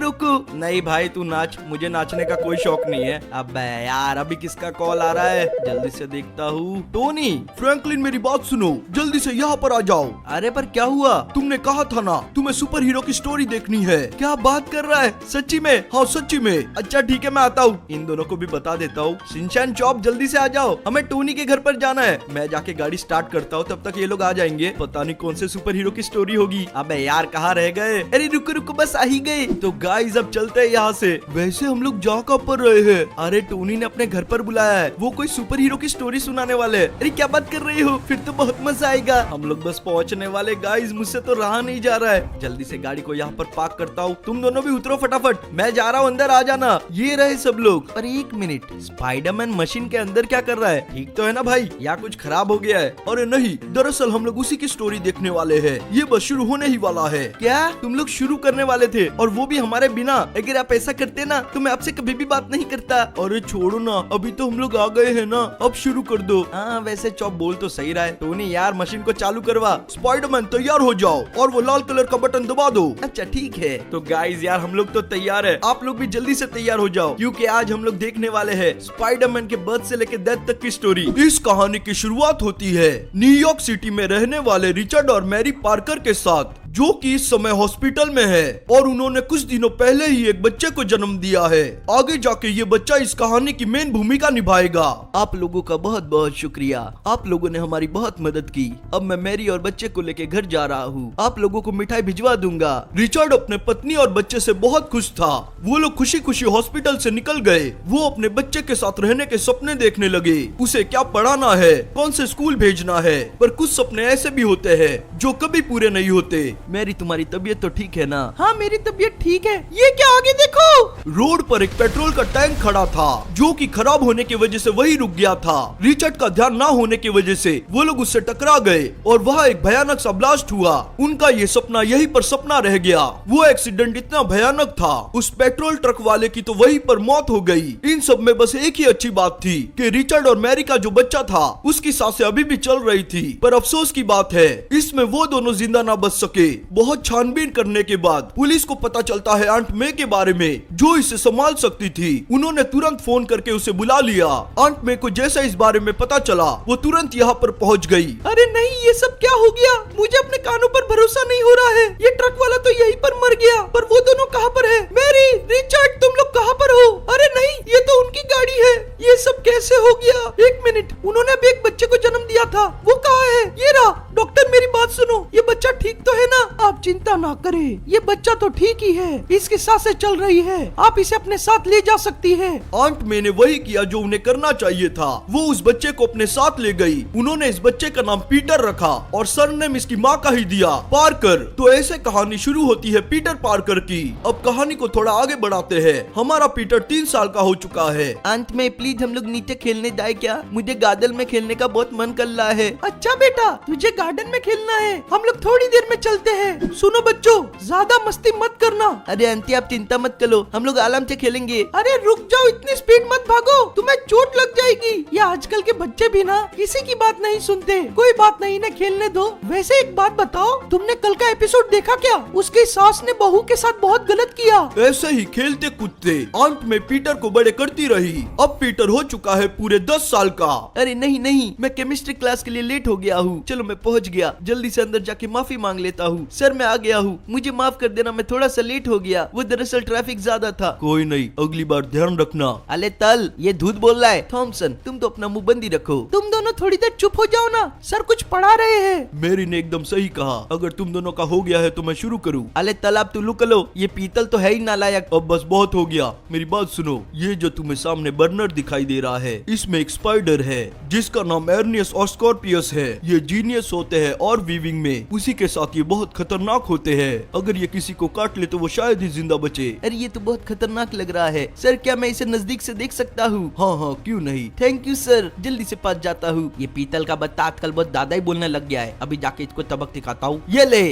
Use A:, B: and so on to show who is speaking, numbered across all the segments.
A: रुको। नहीं भाई तू नाच, मुझे नाचने का कोई शौक नहीं है। अबे यार अभी किसका कॉल आ रहा है, जल्दी से देखता हूँ। टोनी,
B: फ्रैंकलिन मेरी बात सुनो, जल्दी से यहाँ पर आ जाओ।
A: अरे पर क्या हुआ?
B: तुमने कहा था ना तुम्हें सुपर हीरो की स्टोरी देखनी है।
A: क्या बात कर रहा है, सच्ची में?
B: हाँ सच्ची में।
A: अच्छा ठीक है मैं आता हूँ, इन दोनों को भी बता देता हूँ। शिनचैन चॉप जल्दी से आ जाओ, हमें टोनी के घर पर जाना है। मैं जाके गाड़ी स्टार्ट करता हूँ, तब तक ये लोग आ जाएंगे। पता नहीं कौन से सुपर हीरो की स्टोरी होगी। अबे यार कहाँ रह गए? अरे रुको रुको बस आ ही गए। तो गाइस अब चलते हैं यहाँ से।
B: वैसे हम लोग जा कहाँ पर रहे हैं?
A: अरे टोनी ने अपने घर पर बुलाया है, वो कोई सुपर हीरो की स्टोरी सुनाने वाले हैं। अरे क्या बात कर रही हो, फिर तो बहुत मजा आएगा। हम लोग बस पहुंचने वाले गाइस, मुझसे तो रहा नहीं जा रहा है। जल्दी से गाड़ी को यहाँ पर पार्क करता हूँ, तुम दोनों भी उतरो फटाफट, मैं जा रहा हूँ अंदर, आ जाना। ये रहे सब लोग। पर एक मिनट, स्पाइडरमैन मशीन के अंदर क्या कर रहा है? ठीक तो है ना भाई, या कुछ खराब हो गया है?
B: अरे नहीं, दरअसल हम लोग उसी की स्टोरी देखने वाले हैं। ये बस शुरू होने ही वाला है।
A: क्या तुम लोग शुरू करने वाले थे, और वो भी हमारे बिना? अगर आप ऐसा करते ना तो मैं आपसे कभी भी बात नहीं करता।
B: अरे छोड़ो ना, अभी तो हम लोग आ गए हैं ना, अब शुरू कर दो।
A: हाँ वैसे चॉप बोल तो सही रहा है। टोनी यार मशीन को चालू करवा।
B: स्पाइडरमैन तैयार हो जाओ और वो लाल कलर का बटन दबा दो।
A: अच्छा ठीक है। तो गाइस यार हम लोग तो तैयार है, आप लोग भी जल्दी से तैयार हो जाओ, क्योंकि आज हम लोग देखने वाले हैं स्पाइडरमैन के बर्थ से लेकर डेथ तक की स्टोरी।
B: इस कहानी की शुरुआत होती है न्यूयॉर्क सिटी में रहने वाले रिचर्ड और मैरी पार्कर के साथ, जो कि इस समय हॉस्पिटल में है, और उन्होंने कुछ दिनों पहले ही एक बच्चे को जन्म दिया है। आगे जाके ये बच्चा इस कहानी की मेन भूमिका निभाएगा।
A: आप लोगों का बहुत बहुत शुक्रिया, आप लोगों ने हमारी बहुत मदद की। अब मैं मैरी और बच्चे को लेके घर जा रहा हूँ, आप लोगों को मिठाई भिजवा दूंगा।
B: रिचर्ड अपने पत्नी और बच्चे से बहुत खुश था। वो लोग खुशी खुशी हॉस्पिटल से निकल गए। वो अपने बच्चे के साथ रहने के सपने देखने लगे, उसे क्या पढ़ाना है, कौन से स्कूल भेजना है। पर कुछ सपने ऐसे भी होते हैं जो कभी पूरे नहीं होते।
A: मेरी तुम्हारी तबीयत तो ठीक है ना? हाँ मेरी तबीयत ठीक है। ये क्या, आगे देखो।
B: रोड पर एक पेट्रोल का टैंक खड़ा था, जो कि खराब होने की वजह से वही रुक गया था। रिचर्ड का ध्यान ना होने की वजह से वो लोग उससे टकरा गए और वहाँ एक भयानक सा ब्लास्ट हुआ। उनका ये सपना यहीं पर सपना रह गया। वो एक्सीडेंट इतना भयानक था, उस पेट्रोल ट्रक वाले की तो वहीं पर मौत हो गई। इन सब में बस एक ही अच्छी बात थी कि रिचर्ड और मैरी का जो बच्चा था उसकी सांसें अभी भी चल रही थी। पर अफसोस की बात है इसमें वो दोनों जिंदा ना बच सके। बहुत छानबीन करने के बाद पुलिस को पता चलता है आंट मे के बारे में, जो इसे संभाल सकती थी। उन्होंने तुरंत फोन करके उसे बुला लिया। आंट मे को जैसा इस बारे में पता चला, वो तुरंत यहाँ पर पहुँच गई।
A: अरे नहीं, ये सब क्या हो गया? मुझे अपने कानों पर भरोसा नहीं हो रहा है। ये ट्रक वाला तो यहीं पर मर गया, पर वो दोनों कहाँ पर है? मैरी, रिचर्ड, तुम लोग कहाँ पर हो? अरे नहीं, ये तो उनकी गाड़ी है। ये सब कैसे हो गया? एक मिनट, उन्होंने अभी एक बच्चे को जन्म दिया था, वो कहाँ है? ये रहा। डॉक्टर मेरी बात सुनो, ये बच्चा ठीक तो है ना? आप चिंता ना करें, ये बच्चा तो ठीक ही है, इसकी सांसें चल रही है, आप इसे अपने साथ ले जा सकती है।
B: आंट मे ने वही किया जो उन्हें करना चाहिए था। वो उस बच्चे को अपने साथ ले गई। उन्होंने इस बच्चे का नाम पीटर रखा और सरनेम इसकी माँ का ही दिया, पार्कर। तो ऐसे कहानी शुरू होती है पीटर पार्कर की। अब कहानी को थोड़ा आगे बढ़ाते हैं। हमारा पीटर 3 साल का हो चुका है।
A: अंत में प्लीज हम लोग नीचे खेलने जाए क्या? मुझे गार्डन में खेलने का बहुत मन कर रहा है। अच्छा बेटा, तुझे गार्डन में खेलना है, हम लोग थोड़ी देर में चलते हैं। सुनो बच्चों, ज्यादा मस्ती मत करना। अरे आंटी आप चिंता मत करो, हम लोग आराम से खेलेंगे। अरे रुक जाओ, इतनी स्पीड मत भागो, तुम्हें चोट लग जाएगी। ये आजकल के बच्चे भी ना किसी की बात नहीं सुनते। कोई बात नहीं, इन्हें खेलने दो। वैसे एक बात बताओ, तुमने कल का एपिसोड देखा क्या? उसकी सास ने बहू के साथ बहुत गलत किया।
B: ऐसे ही खेलते कूदते आंट में पीटर को बड़े करती रही। अब पीटर हो चुका है पूरे 10 साल का।
A: अरे नहीं नहीं, मैं केमिस्ट्री क्लास के लिए लेट हो गया हूँ। चलो मैं पहुँच गया, जल्दी से अंदर जाके माफी मांग लेता हूँ। सर मैं आ गया हूँ, मुझे माफ कर देना, मैं थोड़ा सा लेट हो गया, वो दरअसल ट्रैफिक ज्यादा था।
B: कोई नहीं, अगली बार ध्यान रखना।
A: अले तल, ये धूत बोल रहा है। थॉमसन तुम तो अपना मुंह बंदी रखो। तुम दोनों थोड़ी देर चुप हो जाओ ना, सर कुछ पढ़ा रहे हैं।
B: मेरी ने एकदम सही कहा, अगर तुम दोनों का हो गया है तो मैं शुरू करूं।
A: अले तल आप तू लुक लो, ये पीतल तो है ही नालायक।
B: अब बस बहुत हो गया, मेरी बात सुनो। ये जो तुम्हें सामने बर्नर दिखाई दे रहा है, इसमें एक स्पाइडर है जिसका नाम एर्नियस और स्कॉर्पियस है। ये जीनियस होते हैं और वीविंग में, उसी के साथ ये बहुत खतरनाक होते हैं। अगर ये किसी को काट ले तो वो शायद ही जिंदा बचे।
A: अरे ये तो बहुत खतरनाक लग रहा है सर, क्या मैं इसे नजदीक से देख सकता हूँ?
B: हाँ हाँ क्यों नहीं।
A: थैंक यू सर, जल्दी से पास जाता हूँ। ये पीतल का बत्ता आजकल बहुत ज्यादा ही बोलने लग गया है, अभी जाके इसको तबक दिखाता हूँ। ये ले।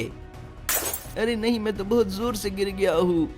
A: अरे नहीं, मैं तो बहुत जोर से गिर गया हूँ।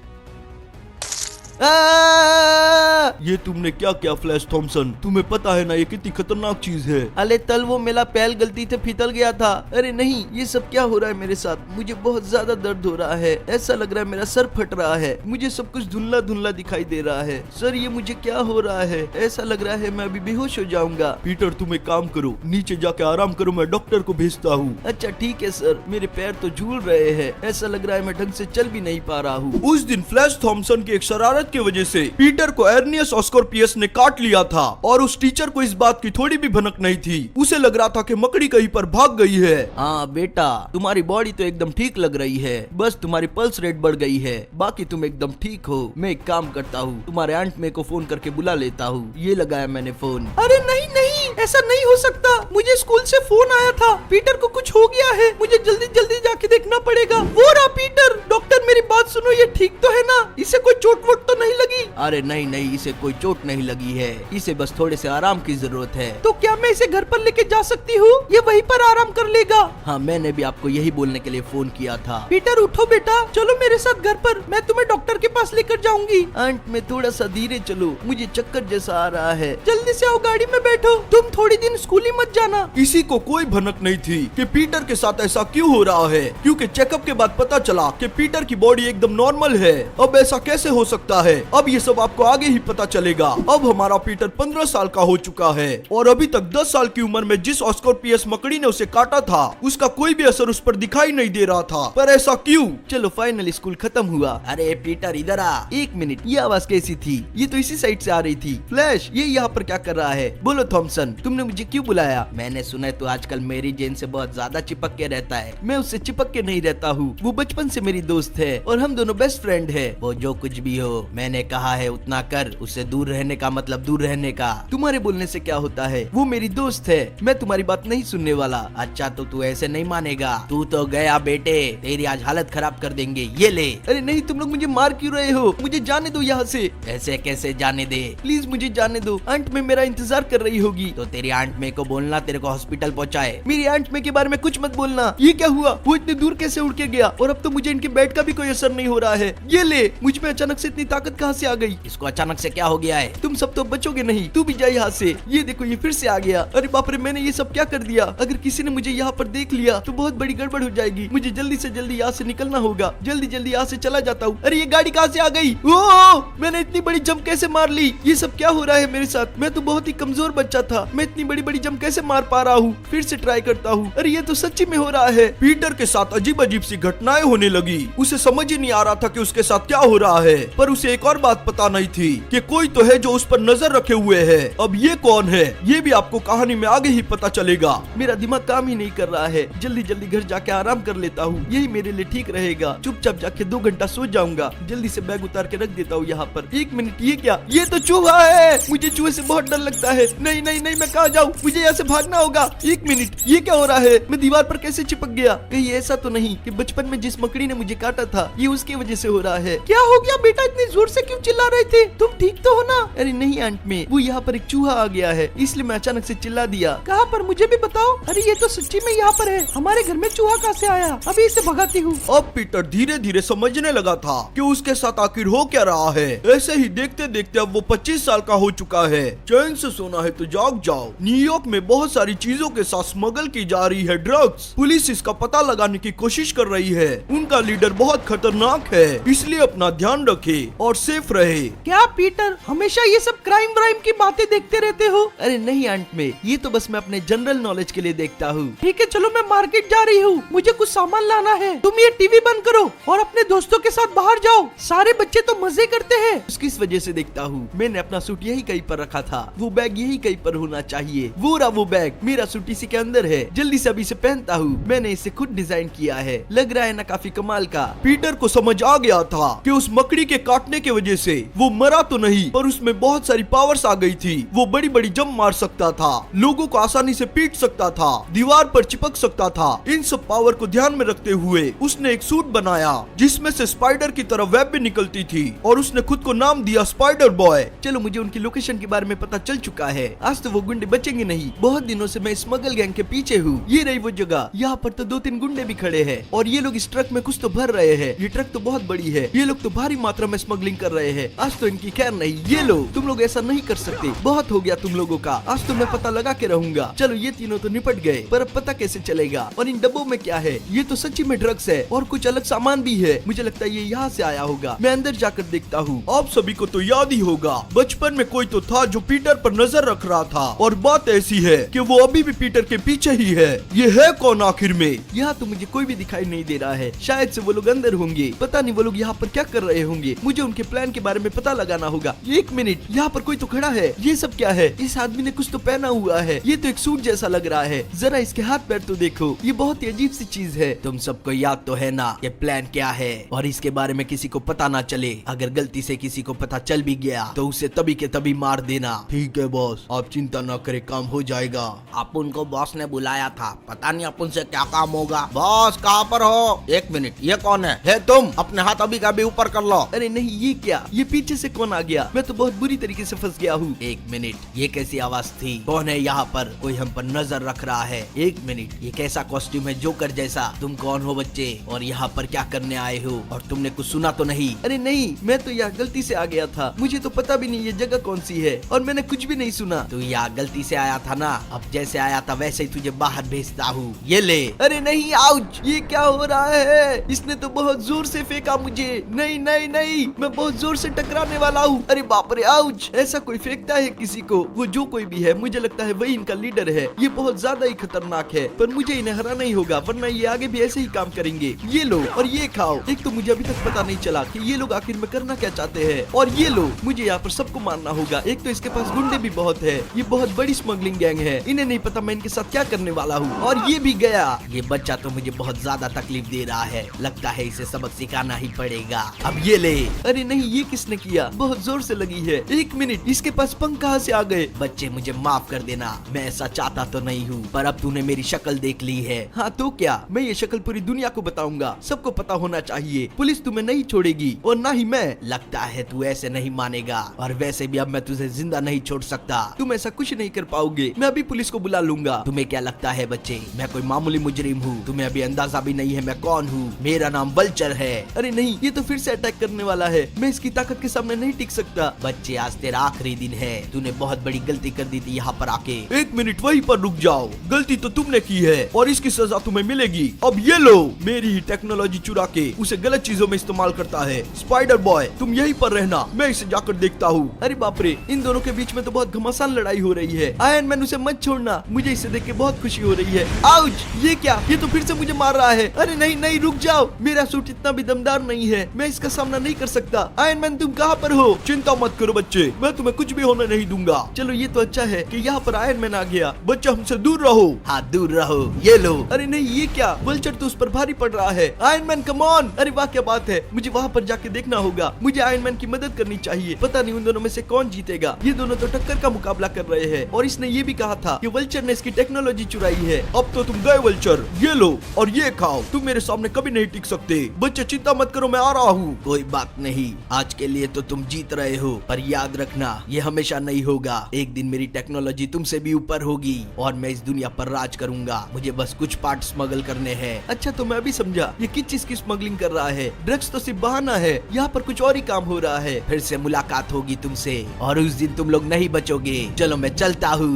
B: ये तुमने क्या किया फ्लैश थॉमसन? तुम्हें पता है ना ये कितनी खतरनाक चीज है।
A: अरे तल वो मेरा पैर गलती से फिसल गया था। अरे नहीं, ये सब क्या हो रहा है मेरे साथ? मुझे बहुत ज्यादा दर्द हो रहा है, ऐसा लग रहा है मेरा सर फट रहा है, मुझे सब कुछ धुंधला धुंधला दिखाई दे रहा है। सर ये मुझे क्या हो रहा है? ऐसा लग रहा है मैं अभी बेहोश हो जाऊंगा।
B: पीटर तुम एक काम करो, नीचे जाके आराम करो, मैं डॉक्टर को भेजता हूँ।
A: अच्छा ठीक है सर, मेरे पैर तो झूल रहे हैं, ऐसा लग रहा है मैं ढंग से चल भी नहीं पा रहा हूँ।
B: उस दिन फ्लैश थॉमसन की एक शरारत की वजह से पीटर को एर्नियस ऑस्कॉर्पियस ने काट लिया था और उस टीचर को इस बात की थोड़ी भी भनक नहीं थी। उसे लग रहा था कि मकड़ी कहीं पर भाग गई है।
A: हाँ बेटा, तुम्हारी बॉडी तो एकदम ठीक लग रही है, बस तुम्हारी पल्स रेट बढ़ गई है, बाकी तुम एकदम ठीक हो। मैं एक काम करता हूँ, तुम्हारे आंट में को फोन करके बुला लेता हूँ। ये लगाया मैंने फोन।
B: अरे नहीं नहीं, ऐसा नहीं हो सकता, मुझे स्कूल से फोन आया था, पीटर को कुछ हो गया है, मुझे जल्दी जल्दी जाके देखना पड़ेगा। वो रहा पीटर। डॉक्टर मेरी बात सुनो, ये ठीक तो है ना? इसे कोई चोट वोट तो नहीं लगी?
A: अरे नहीं नहीं, इसे कोई चोट नहीं लगी है, इसे बस थोड़े से आराम की जरूरत है।
B: तो क्या मैं इसे घर पर लेके जा सकती हूँ? ये वहीं पर आराम कर लेगा?
A: हाँ, मैंने भी आपको यही बोलने के लिए फोन किया था।
B: पीटर उठो बेटा, चलो मेरे साथ घर पर, मैं तुम्हें डॉक्टर के पास लेकर जाऊंगी।
A: आंट में थोड़ा सा धीरे चलो, मुझे चक्कर जैसा आ रहा है।
B: जल्दी से आओ, गाड़ी में बैठो। तुम थोड़ी दिन स्कूल ही मत जाना। इसी को कोई भनक नहीं थी कि पीटर के साथ ऐसा क्यों हो रहा है, क्योंकि चेकअप के बाद पता चला कि पीटर की बॉडी एकदम नॉर्मल है। अब ऐसा कैसे हो सकता है? अब ये सब आपको आगे ही पता चलेगा। अब हमारा पीटर 15 साल का हो चुका है और अभी तक 10 साल की उम्र में जिस ऑस्कॉर्पियस मकड़ी ने उसे काटा था उसका कोई भी असर उस पर दिखाई नहीं दे रहा था। पर ऐसा क्यों?
A: चलो फाइनली स्कूल खत्म हुआ। अरे पीटर इधर आ, एक मिनट, ये आवाज कैसी थी? ये तो इसी साइड से आ रही थी। फ्लैश, ये यहाँ पर क्या कर रहा है? बोलो थॉमसन, तुमने मुझे क्यों बुलाया? मैंने सुना है तू आजकल मेरी जेन से बहुत ज्यादा चिपक के रहता है। मैं उससे चिपक के नहीं रहता हूँ, वो बचपन से मेरी दोस्त है और हम दोनों बेस्ट फ्रेंड है। वो जो कुछ भी हो, मैंने कहा है उतना कर, उससे दूर रहने का मतलब दूर रहने का। तुम्हारे बोलने से क्या होता है? वो मेरी दोस्त है, मैं तुम्हारी बात नहीं सुनने वाला। अच्छा तो तू ऐसे नहीं मानेगा? तू तो गया बेटे, तेरी आज हालत खराब कर देंगे, ये ले। अरे नहीं, तुम लोग मुझे मार क्यों रहे हो? मुझे जाने दो यहाँ से। ऐसे कैसे जाने दे? प्लीज मुझे जाने दो, आंट में मेरा इंतजार कर रही होगी। तो तेरी आंट में को बोलना तेरे को हॉस्पिटल पहुँचाए। मेरी आंट में के बारे में कुछ मत बोलना। ये क्या हुआ? वो इतने दूर कैसे उड़ के गया? और अब तो मुझे इनके बेड का भी कोई असर नहीं हो रहा है। ये ले, मुझ में अचानक से इतनी ताकत कहाँ से आ गई? इसको अचानक से क्या हो गया है? तुम सब तो बचोगे नहीं, तू भी जा यहाँ से। ये देखो, ये फिर से आ गया। अरे बाप रे, मैंने ये सब क्या कर दिया? अगर किसी ने मुझे यहाँ पर देख लिया तो बहुत बड़ी गड़बड़ हो जाएगी। मुझे जल्दी से जल्दी यहाँ से निकलना होगा। जल्दी जल्दी यहाँ से चला जाता हूँ। अरे ये गाड़ी कहाँ से आ गई? ओह, मैंने इतनी बड़ी जंप कैसे मार ली? ये सब क्या हो रहा है मेरे साथ? मैं तो बहुत ही कमजोर बच्चा था, मैं इतनी बड़ी बड़ी जंप कैसे मार पा रहा हूँ? फिर से ट्राई करता हूँ। अरे ये तो सच्ची में हो रहा है। पीटर के साथ अजीब अजीब सी घटनाएं होने लगी। उसे समझ ही नहीं आ रहा था कि उसके साथ क्या हो रहा है, पर उसे एक और बात पता नहीं थी कि कोई तो है जो उस पर नजर रखे हुए है। अब ये कौन है, ये भी आपको कहानी में आगे ही पता चलेगा। मेरा दिमाग काम ही नहीं कर रहा है, जल्दी जल्दी घर जाके आराम कर लेता हूँ, यही मेरे लिए ठीक रहेगा। चुपचाप जाके 2 घंटा सो जाऊंगा। जल्दी से बैग उतार के रख देता हूँ यहाँ पर। 1 मिनट, ये क्या? ये तो चूहा है, मुझे चूहे से बहुत डर लगता है। नहीं नहीं नहीं, मैं कहाँ जाऊँ? मुझे यहाँ से भागना होगा। 1 मिनट, ये क्या हो रहा है? मैं दीवार पर कैसे चिपक गया? कहीं ऐसा तो नहीं कि बचपन में जिस मकड़ी ने मुझे काटा था ये उसकी वजह से हो रहा है? क्या हो गया बेटा, इतनी जोर से क्यों चिल्ला रहे थे? तुम ठीक तो हो ना? अरे नहीं आंट में, वो यहाँ पर एक चूहा आ गया है, इसलिए मैं अचानक से चिल्ला दिया। कहाँ पर? मुझे भी बताओ। अरे ये तो सच्ची में यहाँ पर है, हमारे घर में चूहा कहाँ से आया? अभी इसे भगाती हूँ। अब पीटर धीरे धीरे समझने लगा था कि उसके साथ आखिर हो क्या रहा है। ऐसे ही देखते देखते अब वो 25 साल का हो चुका है। चैन से सोना है तो जाग जाओ। न्यूयॉर्क में बहुत सारी चीजों के साथ स्मगल की जा रही है ड्रग्स। पुलिस इसका पता लगाने की कोशिश कर रही है। उनका लीडर बहुत खतरनाक है, इसलिए अपना ध्यान रखे और सेफ रहे। क्या पीटर हमेशा ये सब क्राइम व्राइम की बातें देखते रहते हो? अरे नहीं आंट में, ये तो बस मैं अपने जनरल नॉलेज के लिए देखता हूँ।
B: ठीक है, चलो मैं मार्केट जा रही हूँ, मुझे कुछ सामान लाना है। तुम ये टीवी बंद करो और अपने दोस्तों के साथ बाहर जाओ। सारे बच्चे तो मजे करते हैं।
A: किस वजह से देखता हूँ? मैंने अपना सूट यही कहीं पर रखा था, वो बैग यही कहीं पर होना चाहिए। वो रहा वो बैग, मेरा सूट इसी के अंदर है। जल्दी से अभी इसे पहनता हूँ। मैंने इसे खुद डिजाइन किया है, लग रहा है ना काफी कमाल का।
B: पीटर को समझ आ गया था कि उस मकड़ी के काटने के वजह से वो मरा तो नहीं, पर उसमें बहुत सारी पावर्स आ गई थी। वो बड़ी बड़ी जंप मार सकता था, लोगों को आसानी से पीट सकता था, दीवार पर चिपक सकता था। इन सब पावर को ध्यान में रखते हुए उसने एक सूट बनाया जिसमें से स्पाइडर की तरह वेब भी निकलती थी और उसने खुद को नाम दिया स्पाइडर बॉय।
A: चलो मुझे उनकी लोकेशन के बारे में पता चल चुका है। आज तो वो गुंडे बचेंगे नहीं। बहुत दिनों से मैं स्मगल गैंग के पीछे हूँ। ये रही वो जगह, यहाँ पर तो 2-3 गुंडे भी खड़े हैं और ये लोग इस ट्रक में कुछ तो भर रहे हैं। ये ट्रक तो बहुत बड़ी है, ये लोग तो भारी मात्रा में स्मगलिंग स्मगलिंग कर रहे हैं। आज तो इनकी खैर नहीं। ये लो, तुम लोग ऐसा नहीं कर सकते, बहुत हो गया तुम लोगों का। आज तो मैं पता लगा के रहूंगा। चलो ये तीनों तो निपट गए, पर अब पता कैसे चलेगा? और इन डब्बों में क्या है? ये तो सच्ची में ड्रग्स है और कुछ अलग सामान भी है। मुझे लगता है ये यहाँ से आया होगा। मैं अंदर जाकर देखता हूँ।
B: आप सभी को तो याद ही होगा, बचपन में कोई तो था जो पीटर पर नजर रख रहा था, और बात ऐसी है कि वो अभी भी पीटर के पीछे ही है। ये है कौन आखिर में?
A: यहाँ तो मुझे कोई भी दिखाई नहीं दे रहा है। शायद से वो लोग अंदर होंगे। पता नहीं वो लोग यहाँ पर क्या कर रहे होंगे। मुझे उनके प्लान के बारे में पता लगाना होगा। एक मिनट, यहाँ पर कोई तो खड़ा है। ये सब क्या है? इस आदमी ने कुछ तो पहना हुआ है। ये तो एक सूट जैसा लग रहा है। जरा इसके हाथ पैर तो देखो, ये बहुत ही अजीब सी चीज है। तुम सबको याद तो है ना ये प्लान क्या है, और इसके बारे में किसी को पता ना चले। अगर गलती से किसी को पता चल भी गया तो उसे तभी के तभी मार देना।
B: ठीक है बॉस, आप चिंता न करें, काम हो जाएगा।
C: अपन को बॉस ने बुलाया था, पता नहीं अपन से क्या काम होगा। बॉस कहाँ पर हो? एक मिनट, ये कौन है तुम? अपने हाथ अभी का भी ऊपर कर लो।
A: अरे नहीं, ये क्या? ये पीछे से कौन आ गया? मैं तो बहुत बुरी तरीके से फंस गया हूँ।
C: एक मिनट, ये कैसी आवाज थी? कौन है यहाँ पर? कोई हम पर नजर रख रहा है। एक मिनट, ये कैसा कॉस्ट्यूम है जोकर जैसा? तुम कौन हो बच्चे, और यहाँ पर क्या करने आए हो? और तुमने कुछ सुना तो नहीं?
A: अरे नहीं, मैं तो यहाँ गलती से आ गया था। मुझे तो पता भी नहीं ये जगह कौन सी है, और मैंने कुछ भी नहीं सुना।
C: तू यहाँ गलती से आया था ना, अब जैसे आया था वैसे ही तुझे बाहर भेजता हूँ। ये ले।
A: अरे नहीं, आउच! ये क्या हो रहा है? इसने तो बहुत जोर से फेंका मुझे। नहीं नहीं नहीं, मैं बहुत जोर से टकराने वाला हूँ। अरे बाप रे, आउच! ऐसा कोई फेंकता है किसी को? वो जो कोई भी है, मुझे लगता है वही इनका लीडर है। ये बहुत ज्यादा ही खतरनाक है, पर मुझे इन्हें हराना ही होगा, वरना ये आगे भी ऐसे ही काम करेंगे। ये लो और ये खाओ। एक तो मुझे अभी तक पता नहीं चला कि ये लोग आखिर में करना क्या चाहते हैं। और ये लो, मुझे यहाँ पर सबको मारना होगा। एक तो इसके पास गुंडे भी बहुत है। ये बहुत बड़ी स्मगलिंग गैंग है। इन्हें नहीं पता मैं इनके साथ क्या करने वाला हूँ। और ये भी गया।
C: ये बच्चा तो मुझे बहुत ज्यादा तकलीफ दे रहा है, लगता है इसे सबक सिखाना ही पड़ेगा। अब ये ले।
A: अरे नहीं, ये किसने किया? बहुत जोर से लगी है। एक मिनट, इसके पास पंख कहाँ से आ गए?
C: बच्चे मुझे माफ कर देना, मैं ऐसा चाहता तो नहीं हूँ, पर अब तूने मेरी शक्ल देख ली है।
A: हाँ तो क्या, मैं ये शक्ल पूरी दुनिया को बताऊंगा। सबको पता होना चाहिए। पुलिस तुम्हें नहीं छोड़ेगी, और ना ही मैं।
C: लगता है तू ऐसे नहीं मानेगा, और वैसे भी अब मैं तुझे जिंदा नहीं छोड़ सकता।
A: तुम ऐसा कुछ नहीं कर पाओगे। मैं अभी पुलिस को बुला लूंगा।
C: तुम्हें क्या लगता है बच्चे, मैं कोई मामूली मुजरिम हूँ? तुम्हें अभी अंदाजा भी नहीं है मैं कौन हूँ। मेरा नाम वल्चर है।
A: अरे नहीं, ये तो फिर से अटैक करने वाला है। मैं इसकी ताकत के सामने नहीं टिक सकता।
C: बच्चे, आज तेरा आखिरी दिन है। तूने बहुत बड़ी गलती कर दी थी यहाँ पर आके।
B: एक मिनट, वहीं पर रुक जाओ। गलती तो तुमने की है और इसकी सजा तुम्हें मिलेगी। अब ये लो, मेरी ही टेक्नोलॉजी चुरा के उसे गलत चीजों में इस्तेमाल करता है। स्पाइडर बॉय, तुम यहीं पर रहना, मैं इसे जाकर देखता हूँ।
A: अरे बाप रे, इन दोनों के बीच में तो बहुत घमासान लड़ाई हो रही है। आयरन मैन, उसे मत छोड़ना। मुझे इसे देख के बहुत खुशी हो रही है। आउच! ये क्या? ये तो फिर से मुझे मार रहा है। अरे नहीं नहीं, रुक जाओ। मेरा सूट इतना भी दमदार नहीं है, मैं इसका सामना नहीं कर सकता। आयरन मैन, तुम कहाँ पर हो?
B: चिंता मत करो बच्चे, मैं तुम्हें कुछ भी होने नहीं दूंगा।
A: चलो ये तो अच्छा है कि यहाँ पर आयरन मैन आ गया।
B: बच्चा, हमसे दूर रहो।
C: हाँ, दूर रहो। ये लो।
A: अरे नहीं, ये क्या? वल्चर तो उस पर भारी पड़ रहा है। Iron man, come on! अरे वाह, क्या बात है। मुझे वहाँ पर जाके देखना होगा। मुझे आयरन मैन की मदद करनी चाहिए। पता नहीं उन दोनों में से कौन जीतेगा। ये दोनों तो टक्कर का मुकाबला कर रहे हैं, और इसने ये भी कहा था कि वल्चर ने इसकी टेक्नोलॉजी चुराई है।
B: अब तो तुम गए वल्चर। ये लो और ये खाओ, तुम मेरे सामने कभी नहीं टिक सकते। बच्चे, चिंता मत करो, मैं आ रहा हूँ।
C: कोई बात नहीं, आज के लिए तो तुम जीत रहे हो, पर याद रखना ये हमेशा नहीं होगा। एक दिन मेरी टेक्नोलॉजी तुमसे भी ऊपर होगी और मैं इस दुनिया पर राज करूंगा। मुझे बस कुछ पार्ट स्मगल करने हैं।
A: अच्छा, तो मैं अभी समझा ये किस चीज की स्मगलिंग कर रहा है। ड्रग्स तो सिर्फ बहाना है, यहाँ पर कुछ और ही काम हो रहा है।
C: फिर से मुलाकात होगी तुमसे, और उस दिन तुम लोग नहीं बचोगे। चलो मैं चलता हूँ।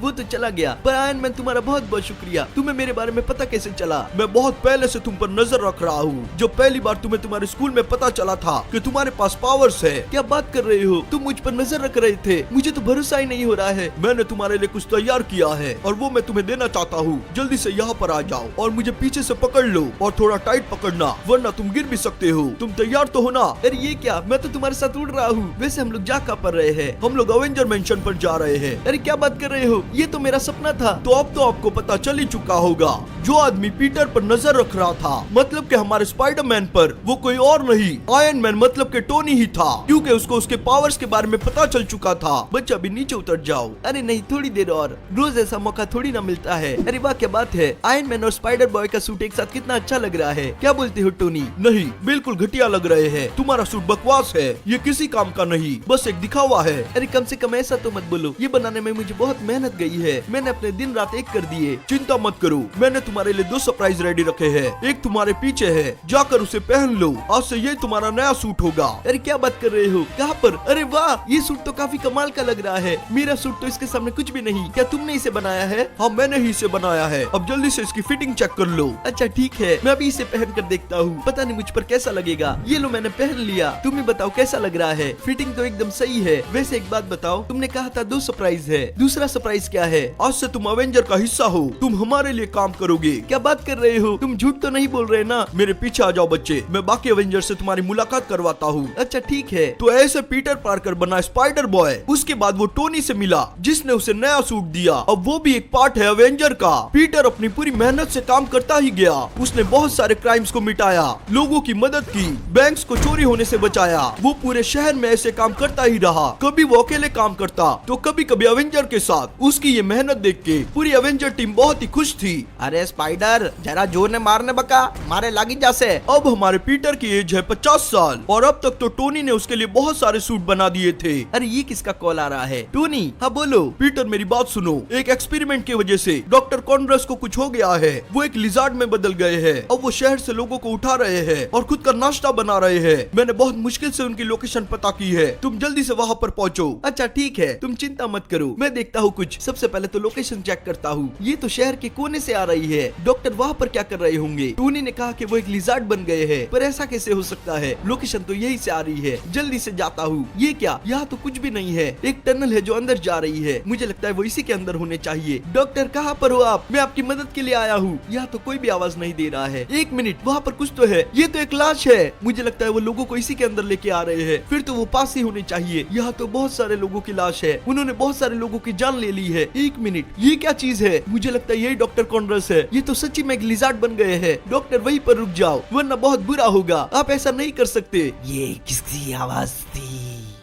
A: वो तो चला गया, पर आयरन मैन तुम्हारा बहुत बहुत शुक्रिया। तुम्हें मेरे बारे में पता कैसे चला?
B: मैं बहुत पहले से तुम पर नजर रख रहा हूँ। जो पहली बार तुम्हें तुम्हारे स्कूल में पता चला था कि तुम्हारे पास पावर्स है।
A: क्या बात कर रहे हो? तुम मुझ पर नजर रख रहे थे? मुझे तो भरोसा ही नहीं हो रहा है।
B: मैंने तुम्हारे लिए कुछ तैयार किया है और वो मैं तुम्हें देना चाहता हूँ। जल्दी से यहाँ पर आ जाओ और मुझे पीछे से पकड़ लो, और थोड़ा टाइट पकड़ना, वरना तुम गिर भी सकते हो। तुम तैयार तो हो ना?
A: अरे ये क्या? मैं तो तुम्हारे साथ उड़ रहा हूँ। वैसे हम लोग जा कहाँ पर रहे हैं?
B: हम लोग अवेंजर मेंशन पर जा रहे हैं।
A: अरे क्या बात कर रहे हो? ये तो मेरा सपना था।
B: तो अब तो आपको पता चल ही चुका होगा। जो आदमी पीटर पर नजर रख रहा था, मतलब कि हमारे स्पाइडरमैन पर, वो कोई और नहीं, आयरन मैन मतलब कि टोनी ही था, क्योंकि उसको उसके पावर्स के बारे में पता चल चुका था। बच्चा, अभी नीचे उतर जाओ।
A: अरे नहीं, थोड़ी देर और। रोज ऐसा मौका थोड़ी ना मिलता है। अरे वाह, क्या बात है। आयरन मैन और स्पाइडर बॉय का सूट एक साथ कितना अच्छा लग रहा है। क्या बोलते हो टोनी?
B: नहीं, बिल्कुल घटिया लग रहे हैं। तुम्हारा सूट बकवास है, ये किसी काम का नहीं, बस एक दिखावा है।
A: अरे कम से कम ऐसा तो मत बोलो। ये बनाने में मुझे बहुत मेहनत गई है। मैंने अपने दिन रात एक कर दिए।
B: चिंता मत करो, मैंने तुम्हारे लिए 2 सरप्राइज रेडी रखे हैं। एक तुम्हारे पीछे है, जाकर उसे पहन लो। आज से ये तुम्हारा तुम्हारा नया सूट होगा।
A: अरे क्या बात कर रहे हो, कहाँ पर? अरे वाह, ये सूट तो काफी कमाल का लग रहा है। मेरा सूट तो इसके सामने कुछ भी नहीं। क्या तुमने इसे बनाया है?
B: हाँ मैंने ही इसे बनाया है। अब जल्दी से इसकी फिटिंग चेक कर लो।
A: अच्छा ठीक है, मैं अभी इसे पहन कर देखता हूँ, पता नहीं मुझ पर कैसा लगेगा। ये लो मैंने पहन लिया, तुम ही बताओ कैसा लग रहा है। फिटिंग तो एकदम सही है। वैसे एक बात बताओ, तुमने कहा था 2 सरप्राइज है, दूसरा सरप्राइज क्या है?
B: आज से तुम अवेंजर का हिस्सा हो, तुम हमारे लिए काम करोगे।
A: क्या बात कर रहे हो, तुम झूठ तो नहीं बोल रहे ना?
B: मेरे पीछे आ जाओ बच्चे, मैं बाकी अवेंजर से तुम्हारी मुलाकात करवाता हूँ।
A: अच्छा ठीक है।
B: तो ऐसे पीटर पार्कर बना स्पाइडर बॉय। उसके बाद वो टोनी से मिला जिसने उसे नया सूट दिया। अब वो भी एक पार्ट है अवेंजर का। पीटर अपनी पूरी मेहनत से काम करता ही गया। उसने बहुत सारे क्राइम्स को मिटाया, लोगों की मदद की, बैंक्स को चोरी होने से बचाया। वो पूरे शहर में ऐसे काम करता ही रहा। कभी वो अकेले काम करता तो कभी कभी अवेंजर के साथ। उसकी ये मेहनत देख के पूरी अवेंजर टीम बहुत ही खुश थी।
C: अरे स्पाइडर, जरा जोर ने मारने बका, मारे लागी जैसे।
B: अब हमारे पीटर की एज है 50 साल और अब तक तो टोनी ने उसके लिए बहुत सारे सूट बना दिए थे।
A: अरे ये किसका कॉल आ रहा है? टोनी, हाँ बोलो।
B: पीटर मेरी बात सुनो, एक एक्सपेरिमेंट की वजह से डॉक्टर कॉन्ड्रस को कुछ हो गया है। वो एक लिजार्ड में बदल गए हैं। अब वो शहर से लोगों को उठा रहे हैं और खुद का नाश्ता बना रहे हैं। मैंने बहुत मुश्किल से उनकी लोकेशन पता की है, तुम जल्दी से वहाँ पर पहुँचो।
A: अच्छा ठीक है, तुम चिंता मत करो, मैं देखता हूँ कुछ। सबसे पहले तो लोकेशन चेक करता हूँ। ये तो शहर के कोने से आ रही है। डॉक्टर वहाँ पर क्या कर रहे होंगे? टोनी ने कहा कि वो एक लिजार्ड बन गए हैं, पर ऐसा कैसे हो सकता है? लोकेशन तो यही से आ रही है, जल्दी से जाता हूँ। ये क्या, यहाँ तो कुछ भी नहीं है। एक टनल है जो अंदर जा रही है, मुझे लगता है वो इसी के अंदर होने चाहिए। डॉक्टर कहाँ पर हो आप? मैं आपकी मदद के लिए आया हूँ। यहाँ तो कोई भी आवाज नहीं दे रहा है। एक मिनट, वहाँ पर कुछ तो है। ये तो एक लाश है, मुझे लगता है वो लोगों को इसी के अंदर लेके आ रहे हैं। फिर तो वो पास ही होने चाहिए। यहाँ तो बहुत सारे लोगों की लाश है, उन्होंने बहुत सारे लोगों की जान ले ली है। एक मिनट, ये क्या चीज है? मुझे लगता है यही डॉक्टर कॉन्ड्रस है। ये तो सच्ची में एक लिजार्ड बन गए हैं। डॉक्टर वहीं पर रुक जाओ, वरना बहुत बुरा होगा। आप ऐसा नहीं कर सकते।
C: ये किसकी आवाज थी?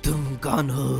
C: तुम कौन हो?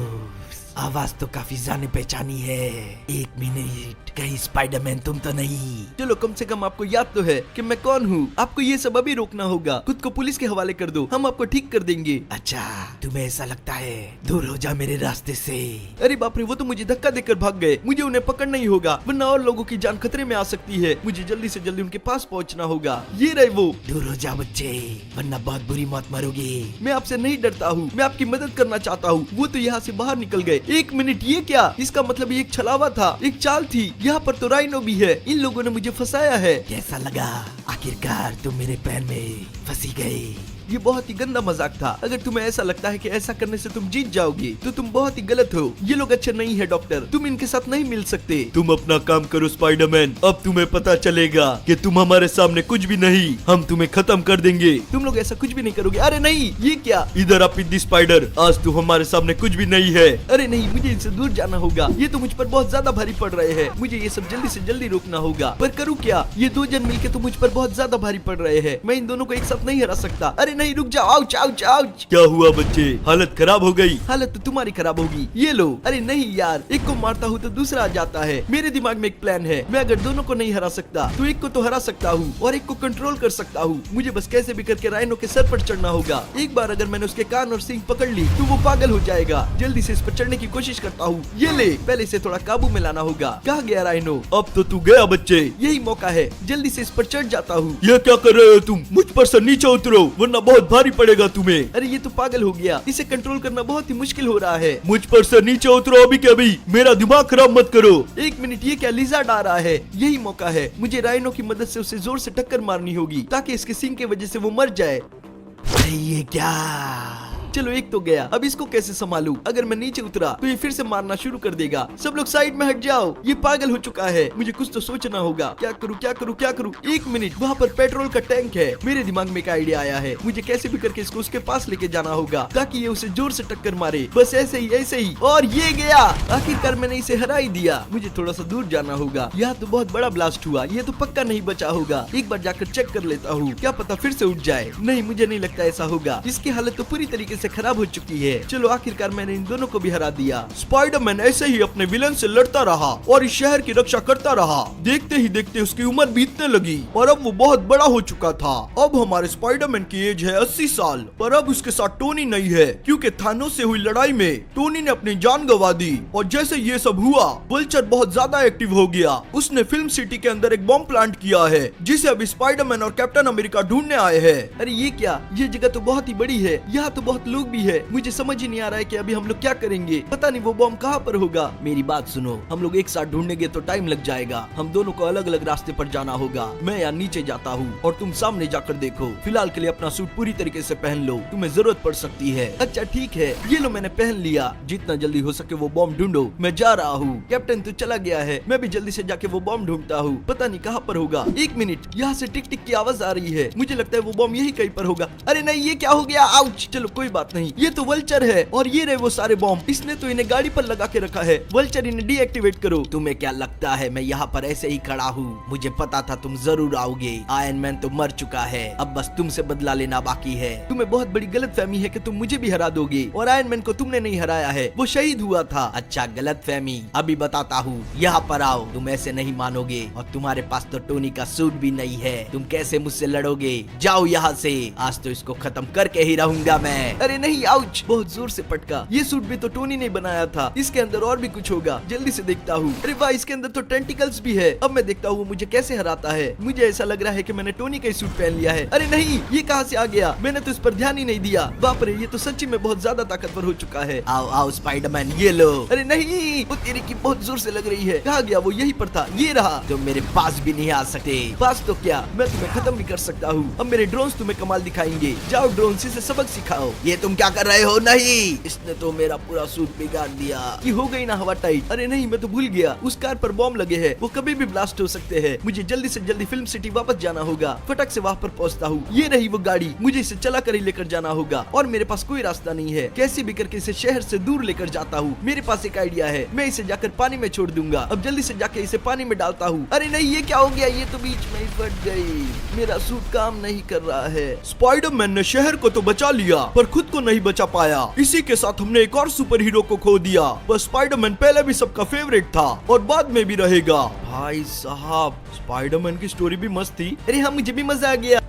C: आवाज तो काफी जाने पहचानी है। एक मिनट, कहीं स्पाइडरमैन तुम तो नहीं?
A: चलो कम से कम आपको याद तो है कि मैं कौन हूँ। आपको ये सब अभी रोकना होगा। खुद को पुलिस के हवाले कर दो, हम आपको ठीक कर देंगे।
C: अच्छा, तुम्हें ऐसा लगता है? दूर हो जा मेरे रास्ते से।
A: अरे बाप रे, वो तो मुझे धक्का देकर भाग गए। मुझे उन्हें पकड़ना ही होगा, वरना और लोगों की जान खतरे में आ सकती है। मुझे जल्दी से जल्दी उनके पास पहुँचना होगा। ये रहे वो।
C: दूर हो जा बच्चे, वरना बहुत बुरी मौत मरोगे।
A: मैं आपसे नहीं डरता हूँ, मैं आपकी मदद करना चाहता हूँ। वो तो यहाँ से बाहर निकल गए। एक मिनट, ये क्या? इसका मतलब ये एक छलावा था, एक चाल थी। यहाँ पर तो राइनो भी है। इन लोगों ने मुझे फंसाया है।
C: कैसा लगा? आखिरकार तुम मेरे पैर में फंसी गए।
A: ये बहुत ही गंदा मजाक था। अगर तुम्हें ऐसा लगता है कि ऐसा करने से तुम जीत जाओगे तो तुम बहुत ही गलत हो। ये लोग अच्छे नहीं है डॉक्टर, तुम इनके साथ नहीं मिल सकते।
B: तुम अपना काम करो स्पाइडरमैन, अब तुम्हें पता चलेगा कि तुम हमारे सामने कुछ भी नहीं, हम तुम्हें खत्म कर देंगे।
A: तुम लोग ऐसा कुछ भी नहीं करोगे। अरे नहीं, ये क्या?
B: इधर आ पिद्दी स्पाइडर, आज तू हमारे सामने कुछ भी नहीं है।
A: अरे नहीं, मुझे इनसे दूर जाना होगा। ये तो मुझ पर बहुत ज्यादा भारी पड़ रहे हैं। मुझे ये सब जल्दी से जल्दी रोकना होगा। पर करूँ क्या? ये 2 जन मिलके तो मुझ पर बहुत ज्यादा भारी पड़ रहे हैं। मैं इन दोनों को एक साथ नहीं हरा सकता। अरे नहीं, रुक जाओ। Ouch ouch ouch.
B: क्या हुआ बच्चे, हालत खराब हो गई?
A: हालत तो तुम्हारी खराब होगी। ये लो। अरे नहीं यार, एक को मारता हूँ तो दूसरा आ जाता है। मेरे दिमाग में एक प्लान है। मैं अगर दोनों को नहीं हरा सकता तो एक को तो हरा सकता हूँ और एक को कंट्रोल कर सकता हूँ। मुझे बस कैसे भी करके राइनो के सर पर चढ़ना होगा। एक बार अगर मैंने उसके कान और सींग पकड़ ली तो वो पागल हो जाएगा। जल्दी से इस पर चढ़ने की कोशिश करता हूँ। ये ले, पहले इसे थोड़ा काबू में लाना होगा। कहाँ गया राइनो?
B: अब तो तू गया बच्चे,
A: यही मौका है, जल्दी से इस पर चढ़ जाता हूँ।
B: ये क्या कर रहे हो तुम? मुझ पर से नीचे उतरो वरना बहुत भारी पड़ेगा तुम्हें।
A: अरे ये तो पागल हो गया, इसे कंट्रोल करना बहुत ही मुश्किल हो रहा है।
B: मुझ पर से नीचे उतरो अभी के अभी, मेरा दिमाग खराब मत करो।
A: एक मिनट, ये क्या लिजार्ड आ रहा है? यही मौका है, मुझे राइनो की मदद से उसे जोर से टक्कर मारनी होगी ताकि इसके सींग की वजह से वो मर जाए।
C: अरे ये क्या?
A: चलो एक तो गया, अब इसको कैसे संभालूं? अगर मैं नीचे उतरा तो ये फिर से मारना शुरू कर देगा। सब लोग साइड में हट जाओ, ये पागल हो चुका है। मुझे कुछ तो सोचना होगा। क्या करूं क्या करूं क्या करूं? एक मिनट, वहाँ पर पेट्रोल का टैंक है। मेरे दिमाग में एक आइडिया आया है। मुझे कैसे भी करके इसको उसके पास लेके जाना होगा ताकि ये उसे जोर से टक्कर मारे। बस ऐसे ही ऐसे ही, और ये गया। आखिरकार मैंने इसे हरा ही दिया। मुझे थोड़ा सा दूर जाना होगा। यहाँ तो बहुत बड़ा ब्लास्ट हुआ, ये तो पक्का नहीं बचा होगा। एक बार जाकर चेक कर लेता हूँ, क्या पता फिर से उठ जाए। नहीं, मुझे नहीं लगता ऐसा होगा। इसकी हालत तो पूरी तरीके
B: से खराब हो चुकी है। चलो आखिरकार मैंने इन दोनों को भी हरा दिया। स्पाइडरमैन ऐसे ही अपने विलन से लड़ता रहा और इस शहर की रक्षा करता रहा। देखते ही देखते उसकी उम्र बीतने लगी और अब वो बहुत बड़ा हो चुका था। अब हमारे स्पाइडरमैन की एज है 80 साल, पर अब उसके साथ टोनी नहीं है क्योंकि थानोस से हुई लड़ाई में टोनी ने अपनी जान गंवा दी। और जैसे ये सब हुआ, वल्चर बहुत ज्यादा एक्टिव हो गया। उसने फिल्म सिटी के अंदर एक बॉम्ब प्लांट किया है जिसे अभी स्पाइडरमैन और कैप्टन अमेरिका ढूंढने आए हैं।
A: अरे ये क्या, ये जगह तो बहुत ही बड़ी है, यहाँ तो बहुत लोग भी है। मुझे समझ ही नहीं आ रहा है कि अभी हम लोग क्या करेंगे। पता नहीं वो बॉम्ब कहाँ पर होगा।
C: मेरी बात सुनो, हम लोग एक साथ ढूंढेंगे तो टाइम लग जाएगा। हम दोनों को अलग अलग रास्ते पर जाना होगा। मैं यहाँ नीचे जाता हूँ और तुम सामने जाकर देखो। फिलहाल के लिए अपना सूट पूरी तरीके से पहन लो, तुम्हें जरूरत पड़ सकती है।
A: अच्छा ठीक है, ये लो मैंने पहन लिया।
C: जितना जल्दी हो सके वो बॉम्ब ढूंढो, मैं जा रहा हूँ।
A: कैप्टन तो चला गया है, मैं भी जल्दी से जाके वो बॉम्ब ढूंढता हूँ। पता नहीं कहाँ पर होगा। एक मिनट, यहाँ से टिक टिक की आवाज आ रही है। मुझे लगता है वो बॉम्ब यही कहीं पर होगा। अरे नहीं, ये क्या हो गया? आउच! चलो कोई बात नहीं, ये तो वल्चर है और ये रहे वो सारे बॉम्ब। इसने तो इन्हें गाड़ी पर लगा के रखा है। वल्चर, इन्हें डीएक्टिवेट करो।
C: तुम्हें क्या लगता है मैं यहाँ पर ऐसे ही खड़ा हूँ? मुझे पता था तुम जरूर आओगे। आयरन मैन तो मर चुका है, अब बस तुमसे बदला लेना बाकी है।
A: तुम्हें बहुत बड़ी गलतफहमी है कि तुम मुझे भी हरा दोगे और आयरन मैन को तुमने नहीं हराया है, वो शहीद हुआ था।
C: अच्छा, गलतफहमी अभी बताता हूँ। यहाँ पर आओ। तुम ऐसे नहीं मानोगे और तुम्हारे पास तो टोनी का सूट भी नहीं है। तुम कैसे मुझसे लड़ोगे? जाओ यहाँ से, आज तो इसको खत्म करके ही रहूंगा मैं।
A: अरे नहीं, आउच! बहुत जोर से पटका। ये सूट भी तो टोनी ने बनाया था, इसके अंदर और भी कुछ होगा। जल्दी से देखता हूँ। अरे वाह, इसके अंदर तो टेंटिकल्स भी है। अब मैं देखता हूँ मुझे कैसे हराता है। मुझे ऐसा लग रहा है कि मैंने टोनी का ही सूट पहन लिया है। अरे नहीं, ये कहाँ से आ गया? मैंने तो इस पर ध्यान ही नहीं दिया। बाप रे, ये तो सच्ची में बहुत ज्यादा ताकतवर हो चुका है।
C: आओ आओ स्पाइडरमैन, ये लो।
A: अरे नहीं, वो तेरे की बहुत जोर से लग रही है। कहाँ गया वो? यहीं पर था, ये रहा।
C: तुम मेरे पास भी नहीं आ सकते।
A: पास तो क्या, मैं तुम्हें खत्म भी कर सकता हूँ। अब मेरे ड्रोन्स तुम्हें कमाल दिखाएंगे। जाओ ड्रोन से सबक सिखाओ।
C: ये तुम क्या कर रहे हो? नहीं, इसने तो मेरा पूरा सूट बिगाड़ दिया।
A: ये हो गई ना हवा टाइट। अरे नहीं, मैं तो भूल गया, उस कार पर बॉम्ब लगे हैं, वो कभी भी ब्लास्ट हो सकते हैं। मुझे जल्दी से जल्दी फिल्म सिटी वापस जाना होगा। फटक से वहाँ पर पहुँचता हूँ। ये रही वो गाड़ी, मुझे इसे चला कर ही लेकर जाना होगा और मेरे पास कोई रास्ता नहीं है। कैसे भी करके इसे शहर से दूर लेकर जाता हूँ। मेरे पास एक आइडिया है, मैं इसे जाकर पानी में छोड़ दूंगा। अब जल्दी से जाके इसे पानी में डालता हूँ। अरे नहीं, ये क्या हो गया? ये तो बीच में ही फट गई। मेरा सूट काम नहीं कर रहा है।
B: स्पाइडरमैन ने शहर को तो बचा लिया पर खुद को नहीं बचा पाया। इसी के साथ हमने एक और सुपर हीरो को खो दिया। पर स्पाइडरमैन पहले भी सबका फेवरेट था और बाद में भी रहेगा। भाई साहब, स्पाइडरमैन की स्टोरी भी मस्त थी।
A: अरे हाँ, मुझे भी मजा आ गया।